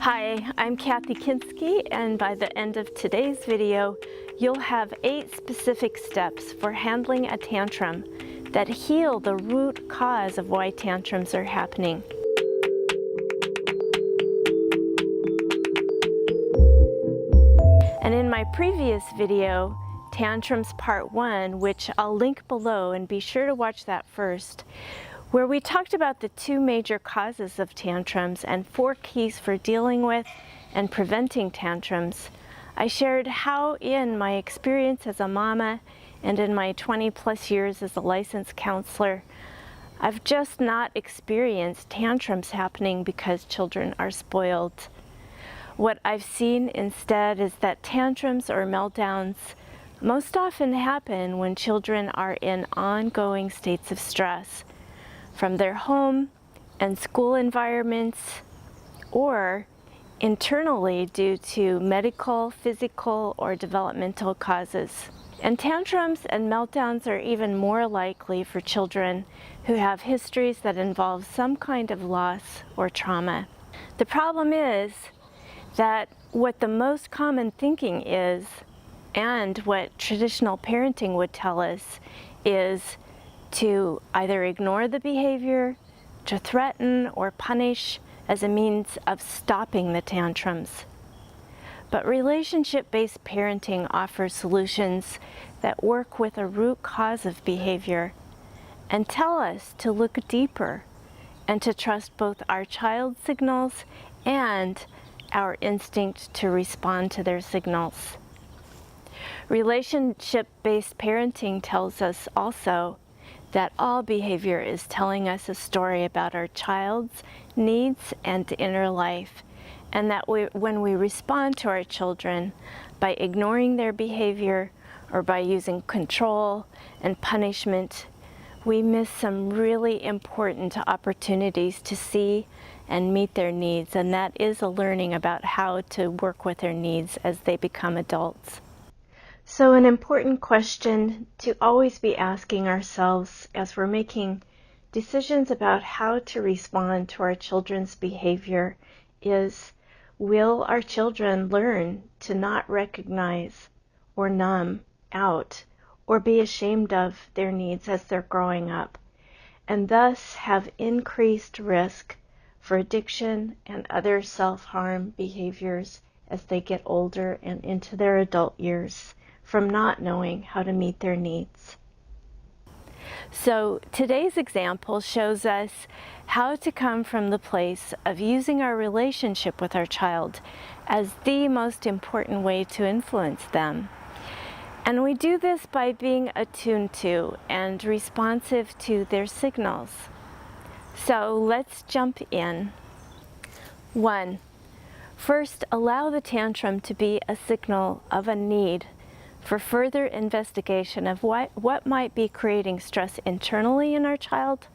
Hi, I'm Kathy Kinskey, and by the end of today's video, you'll have 8 specific steps for handling a tantrum that heal the root cause of why tantrums are happening. And in my previous video, Tantrums Part 1, which I'll link below and be sure to watch that first, where we talked about the 2 major causes of tantrums and 4 keys for dealing with and preventing tantrums, I shared how in my experience as a mama and in my 20+ years as a licensed counselor, I've just not experienced tantrums happening because children are spoiled. What I've seen instead is that tantrums or meltdowns most often happen when children are in ongoing states of stress from their home and school environments, or internally due to medical, physical, or developmental causes. And tantrums and meltdowns are even more likely for children who have histories that involve some kind of loss or trauma. The problem is that what the most common thinking is, and what traditional parenting would tell us, is to either ignore the behavior, to threaten or punish as a means of stopping the tantrums. But relationship-based parenting offers solutions that work with a root cause of behavior and tell us to look deeper and to trust both our child's signals and our instinct to respond to their signals. Relationship-based parenting tells us also that all behavior is telling us a story about our child's needs and inner life, and that when we respond to our children by ignoring their behavior or by using control and punishment, we miss some really important opportunities to see and meet their needs, and that is a learning about how to work with their needs as they become adults. So an important question to always be asking ourselves as we're making decisions about how to respond to our children's behavior is, will our children learn to not recognize or numb out or be ashamed of their needs as they're growing up, and thus have increased risk for addiction and other self-harm behaviors as they get older and into their adult years, from not knowing how to meet their needs. So today's example shows us how to come from the place of using our relationship with our child as the most important way to influence them. And we do this by being attuned to and responsive to their signals. So let's jump in. 1. First, allow the tantrum to be a signal of a need for further investigation of what might be creating stress internally in our child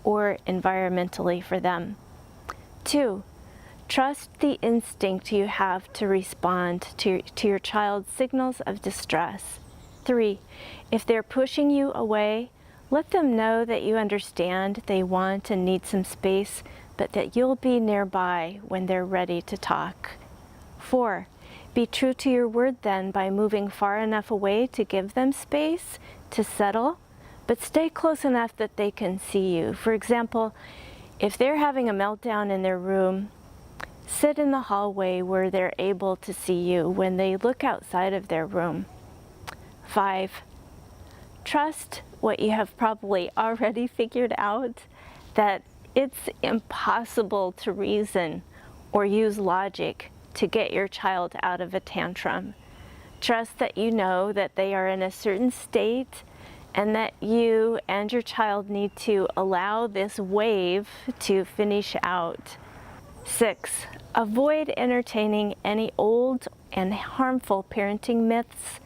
or environmentally for them. 2. Trust the instinct you have to respond to your child's signals of distress. 3. If they're pushing you away, let them know that you understand they want and need some space, but that you'll be nearby when they're ready to talk. 4. Be true to your word then by moving far enough away to give them space to settle, but stay close enough that they can see you. For example, if they're having a meltdown in their room, sit in the hallway where they're able to see you when they look outside of their room. 5. Trust what you have probably already figured out, that it's impossible to reason or use logic to get your child out of a tantrum. Trust that you know that they are in a certain state and that you and your child need to allow this wave to finish out. 6. Avoid entertaining any old and harmful parenting myths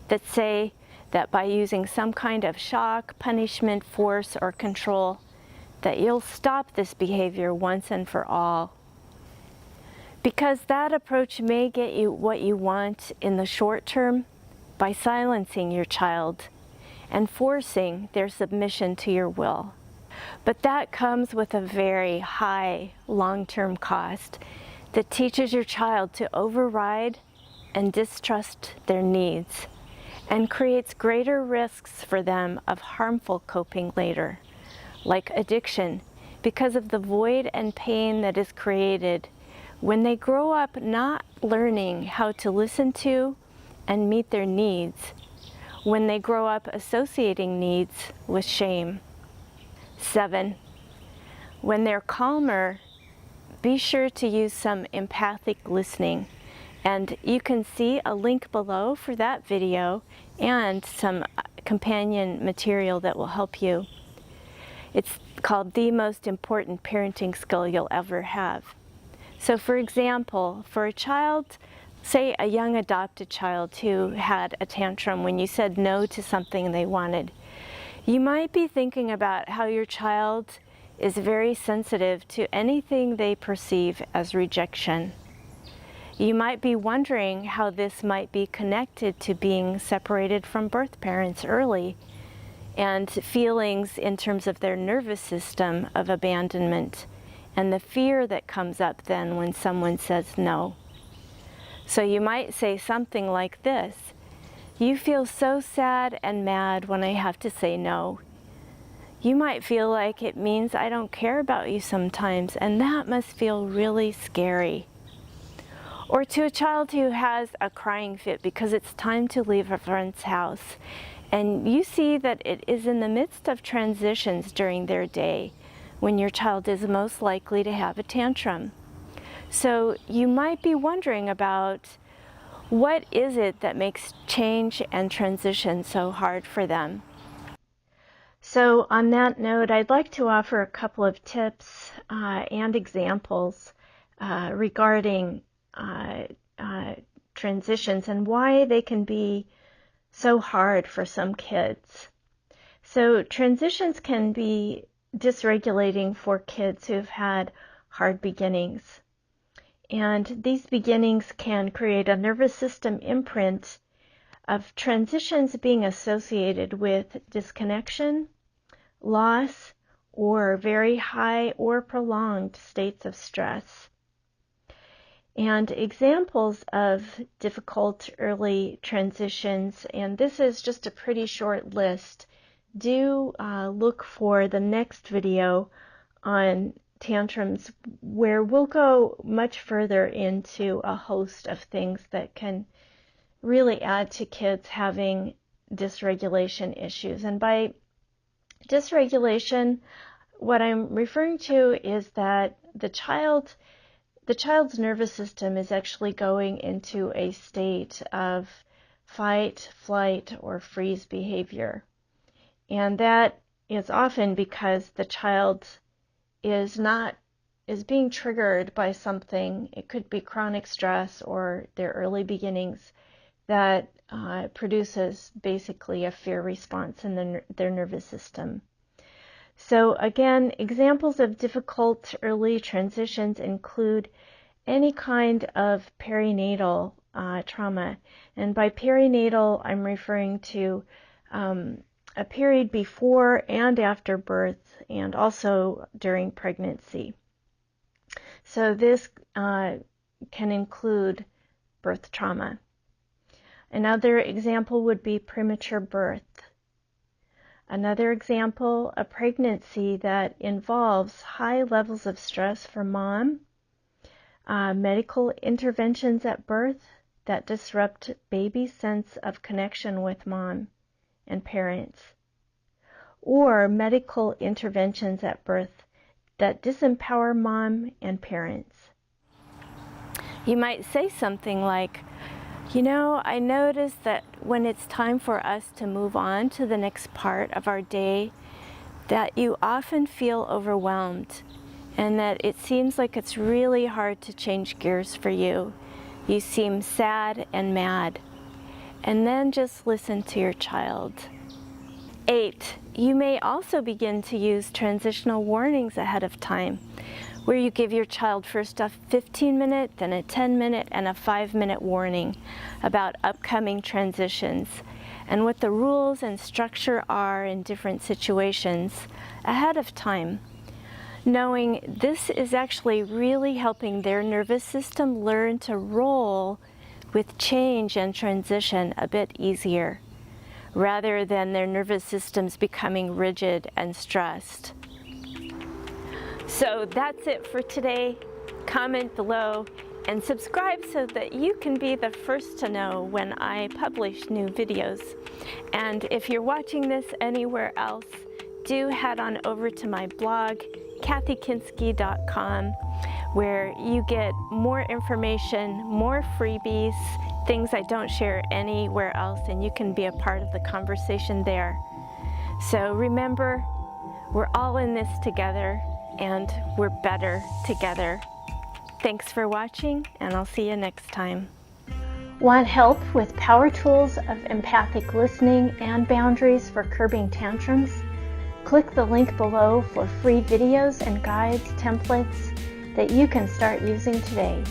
that say that by using some kind of shock, punishment, force, or control, that you'll stop this behavior once and for all. Because that approach may get you what you want in the short term by silencing your child and forcing their submission to your will. But that comes with a very high long-term cost that teaches your child to override and distrust their needs, and creates greater risks for them of harmful coping later, like addiction, because of the void and pain that is created when they grow up not learning how to listen to and meet their needs, when they grow up associating needs with shame. 7. When they're calmer, be sure to use some empathic listening. And you can see a link below for that video and some companion material that will help you. It's called The Most Important Parenting Skill You'll Ever Have. So for example, for a child, say a young adopted child who had a tantrum when you said no to something they wanted, you might be thinking about how your child is very sensitive to anything they perceive as rejection. You might be wondering how this might be connected to being separated from birth parents early and feelings in terms of their nervous system of abandonment and the fear that comes up then when someone says no. So you might say something like this: "You feel so sad and mad when I have to say no. You might feel like it means I don't care about you sometimes, and that must feel really scary." Or to a child who has a crying fit because it's time to leave a friend's house, and you see that it is in the midst of transitions during their day when your child is most likely to have a tantrum. So you might be wondering about what is it that makes change and transition so hard for them. So on that note, I'd like to offer a couple of tips and examples regarding transitions and why they can be so hard for some kids. So transitions can be dysregulating for kids who've had hard beginnings. And these beginnings can create a nervous system imprint of transitions being associated with disconnection, loss, or very high or prolonged states of stress. And examples of difficult early transitions, and this is just a pretty short list, do look for the next video on tantrums, where we'll go much further into a host of things that can really add to kids having dysregulation issues. And by dysregulation, what I'm referring to is that the child's nervous system is actually going into a state of fight, flight, or freeze behavior. And that is often because the child is being triggered by something. It could be chronic stress or their early beginnings that produces basically a fear response in their nervous system. So again, examples of difficult early transitions include any kind of perinatal trauma. And by perinatal, I'm referring to a period before and after birth, and also during pregnancy. So this can include birth trauma. Another example would be premature birth. Another example, a pregnancy that involves high levels of stress for mom, medical interventions at birth that disrupt baby's sense of connection with mom and parents, or medical interventions at birth that disempower mom and parents. You might say something like, "You know, I noticed that when it's time for us to move on to the next part of our day, that you often feel overwhelmed, and that it seems like it's really hard to change gears for you. You seem sad and mad." And then just listen to your child. 8, you may also begin to use transitional warnings ahead of time, where you give your child first a 15-minute, then a 10-minute, and a 5-minute warning about upcoming transitions and what the rules and structure are in different situations ahead of time. knowing this is actually really helping their nervous system learn to roll with change and transition a bit easier, rather than their nervous systems becoming rigid and stressed. So that's it for today. Comment below and subscribe so that you can be the first to know when I publish new videos. And if you're watching this anywhere else, do head on over to my blog, kathykinskey.com, where you get more information, more freebies, things I don't share anywhere else, and you can be a part of the conversation there. So remember, we're all in this together, and we're better together. Thanks for watching, and I'll see you next time. Want help with power tools of empathic listening and boundaries for curbing tantrums? Click the link below for free videos and guides, templates that you can start using today.